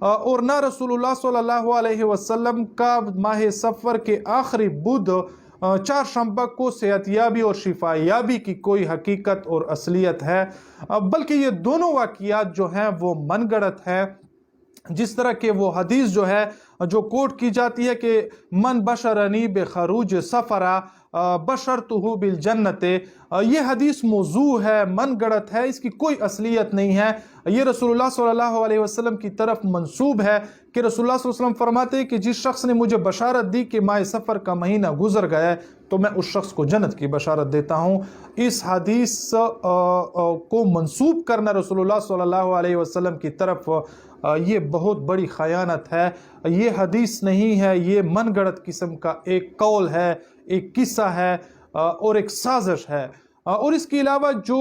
اور نہ رسولullah صلی اللہ علیہ وسلم کا ماہ سفر کے آخری بدھ چہارشنبہ کو صحت یابی اور شفا یابی کی کوئی حقیقت اور اصلیت ہے، بلکہ یہ دونوں واقعات جو ہیں وہ من گڑت ہے۔ جس طرح کہ وہ حدیث جو ہے جو کوٹ کی جاتی ہے کہ من بشرنی بخروج سفرہ بشرتہ بالجنت، یہ حدیث موضوع ہے، من گڑت ہے، اس کی کوئی اصلیت نہیں ہے۔ یہ رسول اللہ صلی اللہ علیہ وسلم کی طرف منسوب ہے کہ رسول اللہ صلی اللہ علیہ وسلم فرماتے ہیں کہ جس شخص نے مجھے بشارت دی کہ ماہ سفر کا مہینہ گزر گیا ہے تو میں اس شخص کو جنت کی بشارت دیتا ہوں۔ اس حدیث کو منسوب کرنا رسول اللہ صلی اللہ علیہ وسلم کی طرف یہ بہت بڑی خیانت ہے۔ یہ حدیث نہیں ہے، یہ من گڑت قسم کا ایک قول ہے، ایک قصہ ہے اور ایک سازش ہے۔ اور اس کے علاوہ جو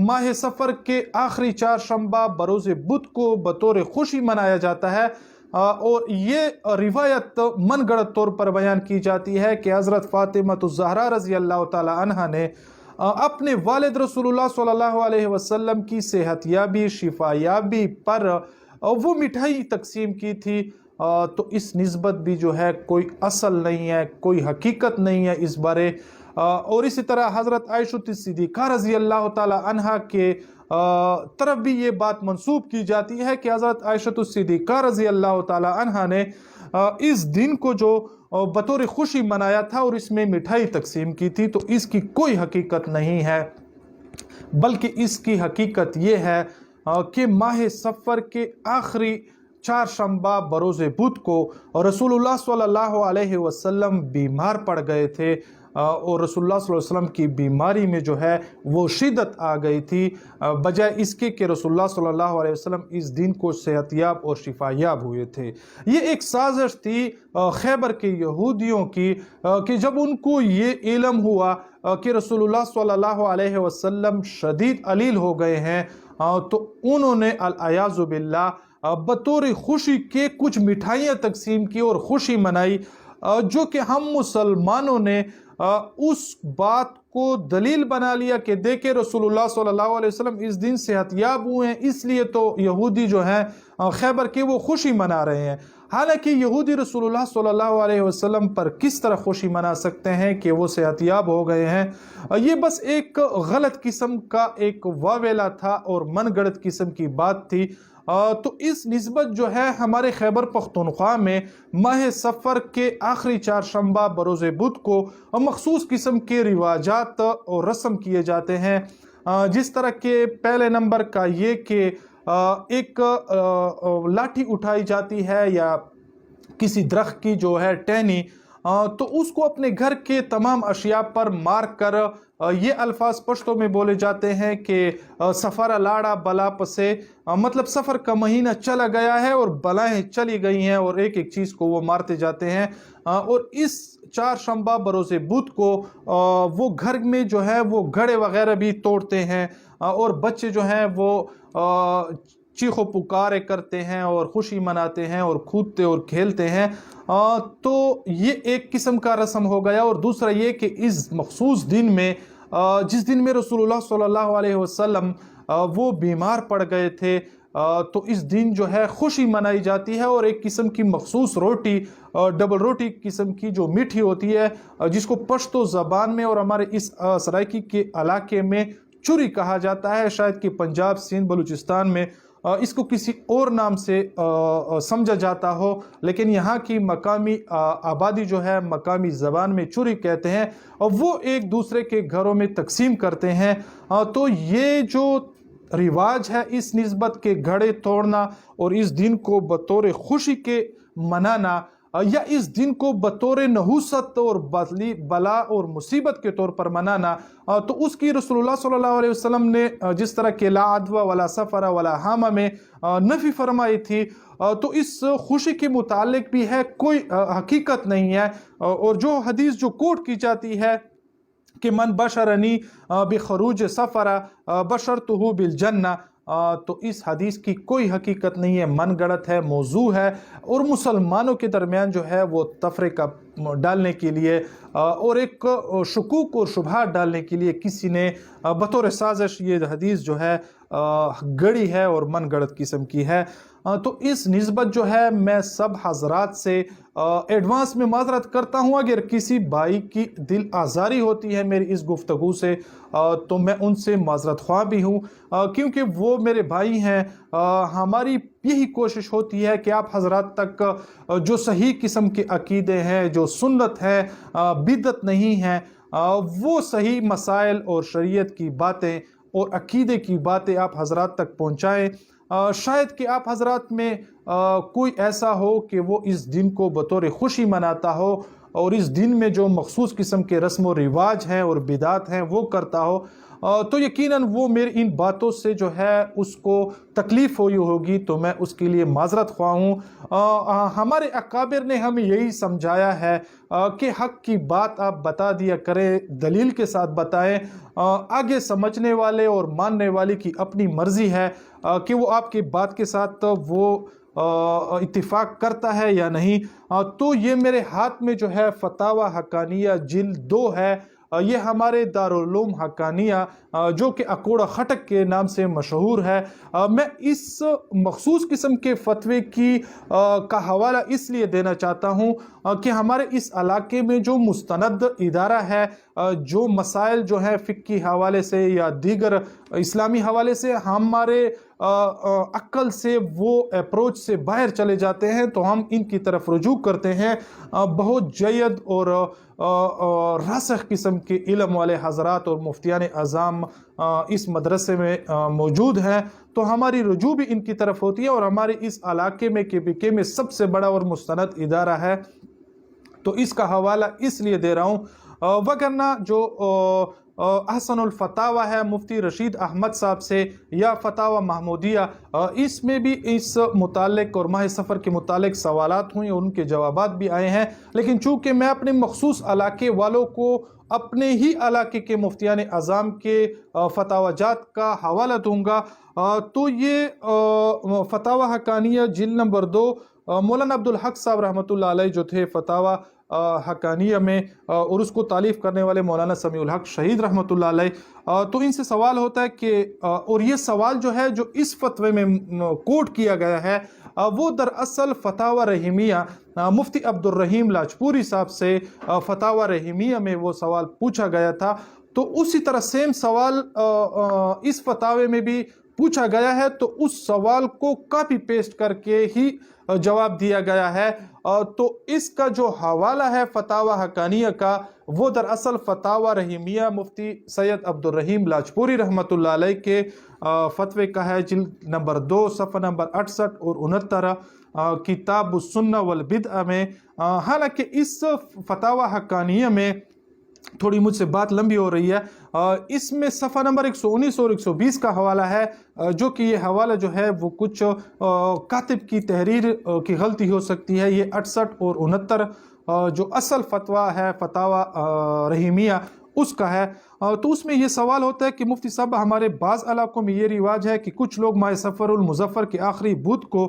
ماہ سفر کے آخری چہارشنبہ بروز بدھ کو بطور خوشی منایا جاتا ہے، اور یہ روایت من گڑت طور پر بیان کی جاتی ہے کہ حضرت فاطمہ الزہرا رضی اللہ تعالی عنہ نے اپنے والد رسول اللہ صلی اللہ علیہ وسلم کی صحت یابی شفا یابی پر وہ مٹھائی تقسیم کی تھی، تو اس نسبت بھی جو ہے کوئی اصل نہیں ہے، کوئی حقیقت نہیں ہے اس بارے۔ اور اسی طرح حضرت عائشہ صدیقہ رضی اللہ تعالی عنہ کے طرف بھی یہ بات منسوب کی جاتی ہے کہ حضرت عائشہ صدیقہ رضی اللہ تعالی عنہ نے اس دن کو جو بطور خوشی منایا تھا اور اس میں مٹھائی تقسیم کی تھی، تو اس کی کوئی حقیقت نہیں ہے، بلکہ اس کی حقیقت یہ ہے کہ ماہ سفر کے آخری چہارشنبہ بروز بدھ کو رسول اللہ صلی اللہ علیہ وسلم بیمار پڑ گئے تھے، اور رسول اللہ صلی اللہ علیہ وسلم کی بیماری میں جو ہے وہ شدت آ گئی تھی، بجائے اس کے کہ رسول اللہ صلی اللہ علیہ وسلم اس دن کو صحت یاب اور شفا یاب ہوئے تھے۔ یہ ایک سازش تھی خیبر کے یہودیوں کی کہ جب ان کو یہ علم ہوا کہ رسول اللہ صلی اللہ علیہ وسلم شدید علیل ہو گئے ہیں، تو انہوں نے العیاذ باللہ بطور خوشی کے کچھ مٹھائیاں تقسیم کی اور خوشی منائی، جو کہ ہم مسلمانوں نے اس بات کو دلیل بنا لیا کہ دیکھیں رسول اللہ صلی اللہ علیہ وسلم اس دن صحت یاب ہوئے ہیں، اس لیے تو یہودی جو ہیں خیبر کے وہ خوشی منا رہے ہیں۔ حالانکہ یہودی رسول اللہ صلی اللہ علیہ وسلم پر کس طرح خوشی منا سکتے ہیں کہ وہ صحت یاب ہو گئے ہیں؟ یہ بس ایک غلط قسم کا ایک واویلا تھا اور من گڑت قسم کی بات تھی۔ تو اس نسبت جو ہے ہمارے خیبر پختونخوا میں ماہ سفر کے آخری چہارشنبہ بروز بدھ کو مخصوص قسم کے رواجات اور رسم کیے جاتے ہیں، جس طرح کے پہلے نمبر کا یہ کہ ایک لاٹھی اٹھائی جاتی ہے یا کسی درخت کی جو ہے ٹہنی، تو اس کو اپنے گھر کے تمام اشیاء پر مار کر یہ الفاظ پشتوں میں بولے جاتے ہیں کہ سفر لاڑا بلا پسے، مطلب سفر کا مہینہ چلا گیا ہے اور بلائیں چلی گئی ہیں، اور ایک ایک چیز کو وہ مارتے جاتے ہیں۔ اور اس چہارشنبہ بروز بدھ کو وہ گھر میں جو ہے وہ گھڑے وغیرہ بھی توڑتے ہیں، اور بچے جو ہیں وہ چیخ و پکارے کرتے ہیں اور خوشی مناتے ہیں اور کودتے اور کھیلتے ہیں۔ تو یہ ایک قسم کا رسم ہو گیا۔ اور دوسرا یہ کہ اس مخصوص دن میں جس دن میں رسول اللہ صلی اللہ علیہ وسلم وہ بیمار پڑ گئے تھے، تو اس دن جو ہے خوشی منائی جاتی ہے، اور ایک قسم کی مخصوص روٹی، ڈبل روٹی قسم کی جو میٹھی ہوتی ہے، جس کو پشتو زبان میں اور ہمارے اس سرائکی کے علاقے میں چوری کہا جاتا ہے، شاید کہ پنجاب سندھ بلوچستان میں اس کو کسی اور نام سے سمجھا جاتا ہو، لیکن یہاں کی مقامی آبادی جو ہے مقامی زبان میں چوری کہتے ہیں، اور وہ ایک دوسرے کے گھروں میں تقسیم کرتے ہیں۔ تو یہ جو رواج ہے اس نسبت کے گھڑے توڑنا اور اس دن کو بطور خوشی کے منانا، یا اس دن کو بطور نحوست اور بلا اور مصیبت کے طور پر منانا، تو اس کی رسول اللہ صلی اللہ علیہ وسلم نے جس طرح کہ لا عدوى ولا سفر ولا حامہ میں نفی فرمائی تھی، تو اس خوشی کے متعلق بھی ہے کوئی حقیقت نہیں ہے۔ اور جو حدیث جو کوٹ کی جاتی ہے کہ من بشرنی بخروج سفر بشرتہ بالجنہ، تو اس حدیث کی کوئی حقیقت نہیں ہے، من گڑت ہے، موضوع ہے، اور مسلمانوں کے درمیان جو ہے وہ تفریقہ ڈالنے کے لیے اور ایک شکوک اور شبہات ڈالنے کے لیے کسی نے بطور سازش یہ حدیث جو ہے گڑی ہے اور من گڑت قسم کی ہے۔ تو اس نسبت جو ہے میں سب حضرات سے ایڈوانس میں معذرت کرتا ہوں اگر کسی بھائی کی دل آزاری ہوتی ہے میری اس گفتگو سے، تو میں ان سے معذرت خواہ بھی ہوں، کیونکہ وہ میرے بھائی ہیں۔ ہماری یہی کوشش ہوتی ہے کہ آپ حضرات تک جو صحیح قسم کے عقیدے ہیں، جو سنت ہے، بدعت نہیں ہے، وہ صحیح مسائل اور شریعت کی باتیں اور عقیدے کی باتیں آپ حضرات تک پہنچائیں۔ شاید کہ آپ حضرات میں کوئی ایسا ہو کہ وہ اس دن کو بطور خوشی مناتا ہو اور اس دن میں جو مخصوص قسم کے رسم و رواج ہیں اور بدعات ہیں وہ کرتا ہو، تو یقیناً وہ میری ان باتوں سے جو ہے اس کو تکلیف ہوئی ہوگی، تو میں اس کے لیے معذرت خواہ ہوں۔ ہمارے اکابر نے ہمیں یہی سمجھایا ہے کہ حق کی بات آپ بتا دیا کریں، دلیل کے ساتھ بتائیں، آگے سمجھنے والے اور ماننے والے کی اپنی مرضی ہے کہ وہ آپ کی بات کے ساتھ وہ اتفاق کرتا ہے یا نہیں۔ تو یہ میرے ہاتھ میں جو ہے فتاوی حقانیہ جلد 2 ہے، یہ ہمارے دارالعلوم حقانیہ جو کہ اکوڑا خٹک کے نام سے مشہور ہے۔ میں اس مخصوص قسم کے فتوے کا حوالہ اس لیے دینا چاہتا ہوں کہ ہمارے اس علاقے میں جو مستند ادارہ ہے، جو مسائل جو ہیں فقہی حوالے سے یا دیگر اسلامی حوالے سے ہمارے عقل سے وہ اپروچ سے باہر چلے جاتے ہیں، تو ہم ان کی طرف رجوع کرتے ہیں۔ بہت جید اور راسخ قسم کے علم والے حضرات اور مفتیان اعظام اس مدرسے میں موجود ہیں، تو ہماری رجوع بھی ان کی طرف ہوتی ہے، اور ہمارے اس علاقے میں KPK میں سب سے بڑا اور مستند ادارہ ہے، تو اس کا حوالہ اس لیے دے رہا ہوں۔ وگرنہ جو احسن الفتاوی ہے مفتی رشید احمد صاحب سے، یا فتاوی محمودیہ، اس میں بھی اس متعلق اور ماہ سفر کے متعلق سوالات ہوئے اور ان کے جوابات بھی آئے ہیں، لیکن چونکہ میں اپنے مخصوص علاقے والوں کو اپنے ہی علاقے کے مفتیان اعظام کے فتاوی جات کا حوالہ دوں گا، تو یہ فتاوی حقانیہ جلد نمبر 2 مولانا عبدالحق صاحب رحمۃ اللہ علیہ جو تھے فتاوی حقانیہ میں، اور اس کو تالیف کرنے والے مولانا سمیع الحق شہید رحمۃ اللہ علیہ، تو ان سے سوال ہوتا ہے کہ اور یہ سوال جو ہے جو اس فتوے میں کوٹ کیا گیا ہے، وہ دراصل فتاوی رحیمیہ مفتی عبدالرحیم لاجپوری صاحب سے فتاوی رحیمیہ میں وہ سوال پوچھا گیا تھا، تو اسی طرح سیم سوال اس فتاوے میں بھی پوچھا گیا ہے، تو اس سوال کو کاپی پیسٹ کر کے ہی جواب دیا گیا ہے۔ تو اس کا جو حوالہ ہے فتاوی حقانیہ کا، وہ دراصل فتاوی رحیمیہ مفتی سید عبدالرحیم لاجپوری رحمۃ اللہ علیہ کے فتوے کا ہے، جلد نمبر 2 صفحہ نمبر 68 اور 69 کتاب السنہ والبدع میں۔ حالانکہ اس فتاوی حقانیہ میں تھوڑی مجھ سے بات لمبی ہو رہی ہے، اس میں صفحہ نمبر 119 اور 120 کا حوالہ ہے، جو کہ یہ حوالہ جو ہے وہ کچھ کاتب کی تحریر کی غلطی ہو سکتی ہے۔ یہ 68 اور 69 جو اصل فتویٰ ہے فتاوی رحیمیہ اس کا ہے، تو اس میں یہ سوال ہوتا ہے کہ مفتی صاحب ہمارے بعض علاقوں میں یہ رواج ہے کہ کچھ لوگ ماہ سفر المظفر کے آخری بدھ کو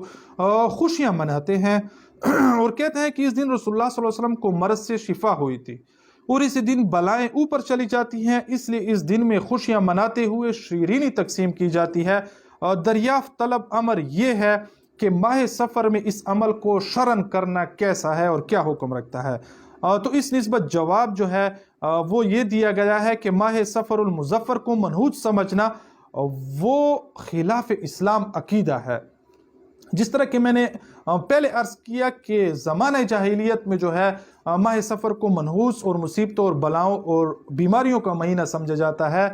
خوشیاں مناتے ہیں اور کہتے ہیں کہ اس دن رسول اللہ صلی اللہ علیہ وسلم کو مرض سے شفا ہوئی تھی اور اس دن بلائیں اوپر چلی جاتی ہیں، اس لیے اس دن میں خوشیاں مناتے ہوئے شیرینی تقسیم کی جاتی ہے۔ دریافت طلب امر یہ ہے کہ ماہ سفر میں اس عمل کو شرعاً کرنا کیسا ہے اور کیا حکم رکھتا ہے؟ تو اس نسبت جواب جو ہے وہ یہ دیا گیا ہے کہ ماہ سفر المظفر کو منحوس سمجھنا وہ خلاف اسلام عقیدہ ہے۔ جس طرح کہ میں نے پہلے عرض کیا کہ زمانہ جاہلیت میں جو ہے ماہ سفر کو منحوس اور مصیبتوں اور بلاؤں اور بیماریوں کا مہینہ سمجھا جاتا ہے،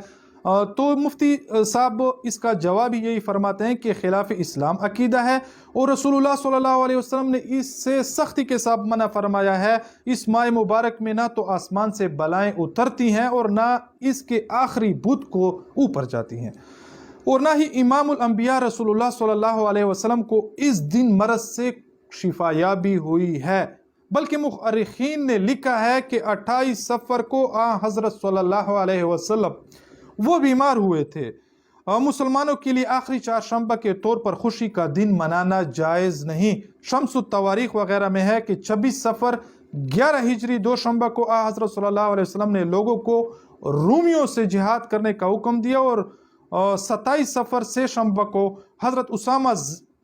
تو مفتی صاحب اس کا جواب یہی فرماتے ہیں کہ خلاف اسلام عقیدہ ہے اور رسول اللہ صلی اللہ علیہ وسلم نے اس سے سختی کے ساتھ منع فرمایا ہے۔ اس ماہ مبارک میں نہ تو آسمان سے بلائیں اترتی ہیں اور نہ اس کے آخری بدھ کو اوپر جاتی ہیں، اور نہ ہی امام الانبیاء رسول اللہ صلی اللہ علیہ وسلم کو اس دن مرض سے شفا یابی ہوئی ہے، بلکہ مؤرخین نے لکھا ہے کہ 28 صفر کو حضرت صلی اللہ علیہ وسلم وہ بیمار ہوئے تھے۔ مسلمانوں کے لیے آخری چہارشنبہ کے طور پر خوشی کا دن منانا جائز نہیں۔ شمس التواریخ وغیرہ میں ہے کہ 26 صفر 11 ہجری دوشنبہ کو حضرت صلی اللہ علیہ وسلم نے لوگوں کو رومیوں سے جہاد کرنے کا حکم دیا، اور 27 صفر سے شنبہ کو حضرت اسامہ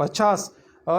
50।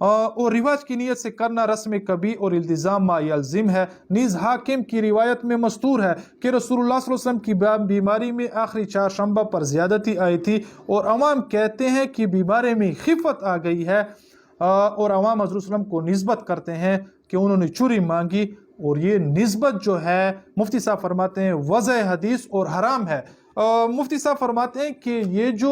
اور رواج کی نیت سے کرنا رسم کبھی اور التزام ما یلزم ہے۔ نیز حاکم کی روایت میں مستور ہے کہ رسول اللہ صلی اللہ علیہ وسلم کی بیماری میں آخری چہارشنبہ پر زیادتی آئی تھی، اور عوام کہتے ہیں کہ بیماری میں خفت آ گئی ہے، اور عوام حضور صلی اللہ علیہ وسلم کو نسبت کرتے ہیں کہ انہوں نے چوری مانگی، اور یہ نسبت جو ہے مفتی صاحب فرماتے ہیں وضع حدیث اور حرام ہے۔ مفتی صاحب فرماتے ہیں کہ یہ جو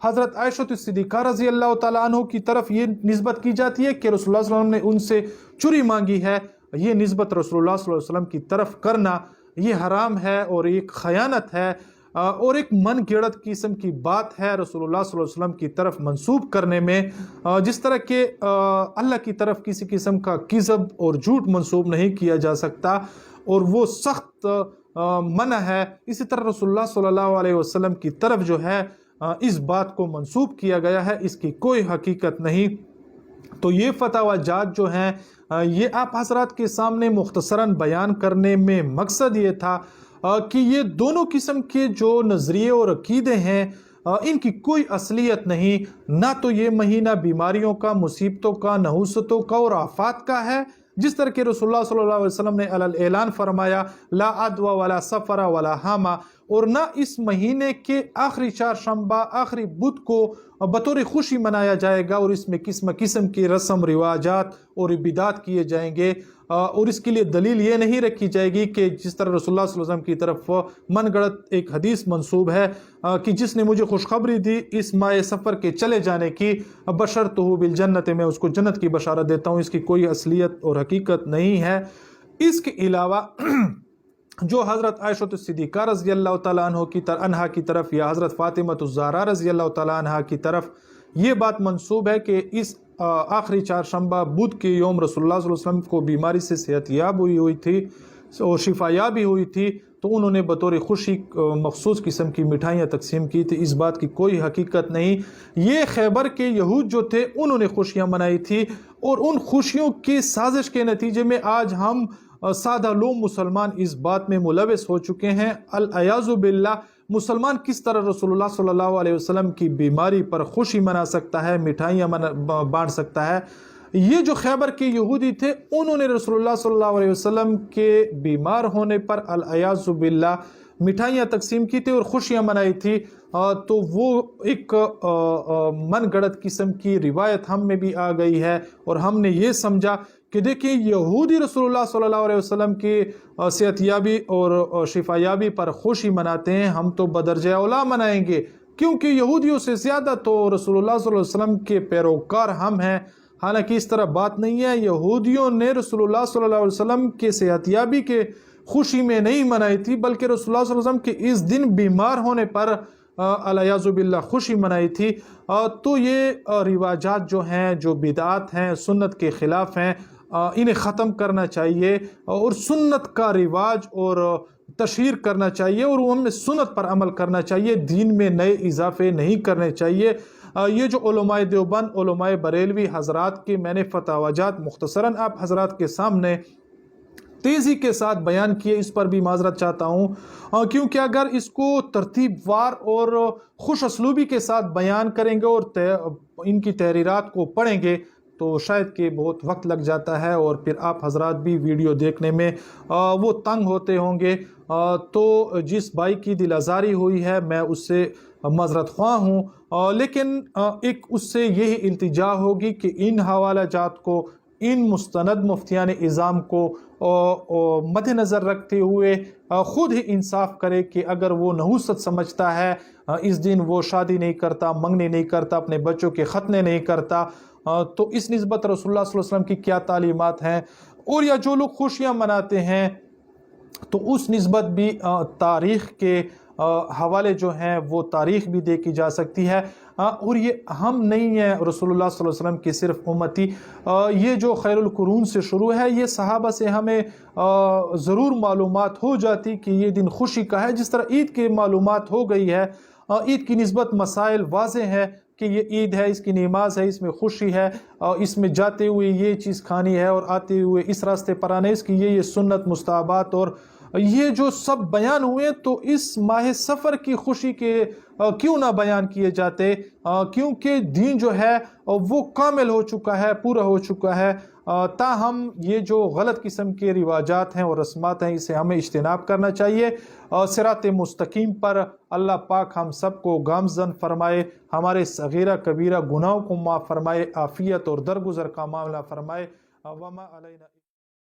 حضرت عائشہ صدیقہ رضی اللہ تعالیٰ عنہ کی طرف یہ نسبت کی جاتی ہے کہ رسول اللہ صلی اللہ علیہ وسلم نے ان سے چوری مانگی ہے، یہ نسبت رسول اللہ صلی اللہ علیہ وسلم کی طرف کرنا یہ حرام ہے اور ایک خیانت ہے، اور ایک من گڑت قسم کی بات ہے رسول اللہ صلی اللہ علیہ وسلم کی طرف منسوب کرنے میں، جس طرح کہ اللہ کی طرف کسی قسم کا کذب اور جھوٹ منسوب نہیں کیا جا سکتا، اور وہ سخت منع ہے۔ اسی طرح رسول اللہ صلی اللہ علیہ وسلم کی طرف جو ہے اس بات کو منسوب کیا گیا ہے، اس کی کوئی حقیقت نہیں۔ تو یہ فتاوی جات جو ہیں یہ آپ حضرات کے سامنے مختصراً بیان کرنے میں مقصد یہ تھا کہ یہ دونوں قسم کے جو نظریے اور عقیدے ہیں ان کی کوئی اصلیت نہیں، نہ تو یہ مہینہ بیماریوں کا، مصیبتوں کا، نحوستوں کا اور آفات کا ہے، جس طرح کہ رسول اللہ صلی اللہ علیہ وسلم نے اعلان فرمایا لا عدوى ولا سفر ولا حامہ، اور نہ اس مہینے کے آخری چہارشنبہ آخری بدھ کو بطور خوشی منایا جائے گا، اور اس میں قسم قسم کی رسم رواجات اور بدعات کیے جائیں گے، اور اس کے لیے دلیل یہ نہیں رکھی جائے گی کہ جس طرح رسول اللہ صلی اللہ علیہ وسلم کی طرف من گڑت ایک حدیث منسوب ہے کہ جس نے مجھے خوشخبری دی اس ماہ سفر کے چلے جانے کی، بشرتہ بالجنت، میں اس کو جنت کی بشارت دیتا ہوں، اس کی کوئی اصلیت اور حقیقت نہیں ہے۔ اس کے علاوہ جو حضرت عائشہ صدیقہ رضی اللہ تعالیٰ عنہ کی طرف یا حضرت فاطمہ الزہرا رضی اللہ تعالیٰ عنہ کی طرف یہ بات منسوب ہے کہ اس آخری چہارشنبہ بدھ کے یوم رسول اللہ صلی اللہ علیہ وسلم کو بیماری سے صحت یاب ہوئی تھی اور شفا یابی ہوئی تھی، تو انہوں نے بطور خوشی مخصوص قسم کی مٹھائیاں تقسیم کی تھی۔ اس بات کی کوئی حقیقت نہیں۔ یہ خیبر کے یہود جو تھے انہوں نے خوشیاں منائی تھی، اور ان خوشیوں کی سازش کے نتیجے میں آج ہم سادہ لوگ مسلمان اس بات میں ملوث ہو چکے ہیں۔ العیاذ باللہ، مسلمان کس طرح رسول اللہ صلی اللہ علیہ وسلم کی بیماری پر خوشی منا سکتا ہے، مٹھائیاں بانٹ سکتا ہے؟ یہ جو خیبر کے یہودی تھے انہوں نے رسول اللہ صلی اللہ علیہ وسلم کے بیمار ہونے پر العیاذ باللہ مٹھائیاں تقسیم کی تھی اور خوشیاں منائی تھی، تو وہ ایک من گڑت قسم کی روایت ہم میں بھی آ گئی ہے، اور ہم نے یہ سمجھا کہ دیکھیں یہودی رسول اللہ صلی اللہ علیہ وسلم کی صحت یابی اور شفا یابی پر خوشی مناتے ہیں، ہم تو بدرجہ اولا منائیں گے، کیونکہ یہودیوں سے زیادہ تو رسول اللہ صلی اللہ علیہ وسلم کے پیروکار ہم ہیں۔ حالانکہ اس طرح بات نہیں ہے، یہودیوں نے رسول اللہ صلی اللہ علیہ وسلم کے صحت یابی کے خوشی میں نہیں منائی تھی، بلکہ رسول اللہ صلی اللہ علیہ وسلم کے اس دن بیمار ہونے پر العیاذ باللہ خوشی منائی تھی۔ تو یہ رواجات جو ہیں، جو بدعات ہیں، سنت کے خلاف ہیں، انہیں ختم کرنا چاہیے، اور سنت کا رواج اور تشہیر کرنا چاہیے، اور ہمیں سنت پر عمل کرنا چاہیے، دین میں نئے اضافے نہیں کرنے چاہیے۔ یہ جو علماء دیوبند، علماء بریلوی حضرات کے میں نے فتاوی جات مختصراً آپ حضرات کے سامنے تیزی کے ساتھ بیان کیے، اس پر بھی معذرت چاہتا ہوں، کیونکہ اگر اس کو ترتیب وار اور خوش اسلوبی کے ساتھ بیان کریں گے اور ان کی تحریرات کو پڑھیں گے تو شاید کہ بہت وقت لگ جاتا ہے، اور پھر آپ حضرات بھی ویڈیو دیکھنے میں وہ تنگ ہوتے ہوں گے۔ تو جس بھائی کی دل آزاری ہوئی ہے میں اس سے معذرت خواہ ہوں، لیکن ایک اس سے یہی التجا ہوگی کہ ان حوالہ جات کو، ان مستند مفتیان اعظام کو مد نظر رکھتے ہوئے خود ہی انصاف کرے کہ اگر وہ نحوست سمجھتا ہے اس دن وہ شادی نہیں کرتا، منگنی نہیں کرتا، اپنے بچوں کے ختنے نہیں کرتا، تو اس نسبت رسول اللہ صلی اللہ علیہ وسلم کی کیا تعلیمات ہیں، اور یا جو لوگ خوشیاں مناتے ہیں تو اس نسبت بھی تاریخ کے حوالے جو ہیں وہ تاریخ بھی دیکھی جا سکتی ہے، اور یہ ہم نہیں ہیں رسول اللہ صلی اللہ علیہ وسلم کی صرف امتی، یہ جو خیر القرون سے شروع ہے، یہ صحابہ سے ہمیں ضرور معلومات ہو جاتی کہ یہ دن خوشی کا ہے، جس طرح عید کی معلومات ہو گئی ہے، عید کی نسبت مسائل واضح ہے کہ یہ عید ہے، اس کی نماز ہے، اس میں خوشی ہے، اس میں جاتے ہوئے یہ چیز کھانی ہے اور آتے ہوئے اس راستے پر آنے، اس کی یہ سنت مستحبات اور یہ جو سب بیان ہوئے تو اس ماہ سفر کی خوشی کے کیوں نہ بیان کیے جاتے، کیونکہ دین جو ہے وہ کامل ہو چکا ہے، پورا ہو چکا ہے۔ تاہم یہ جو غلط قسم کے رواجات ہیں اور رسمات ہیں، اسے ہمیں اجتناب کرنا چاہیے۔ صراط مستقیم پر اللہ پاک ہم سب کو گامزن فرمائے، ہمارے صغیرہ کبیرہ گناہوں کو معاف فرمائے، عافیت اور درگزر کا معاملہ فرمائے۔ وما علینا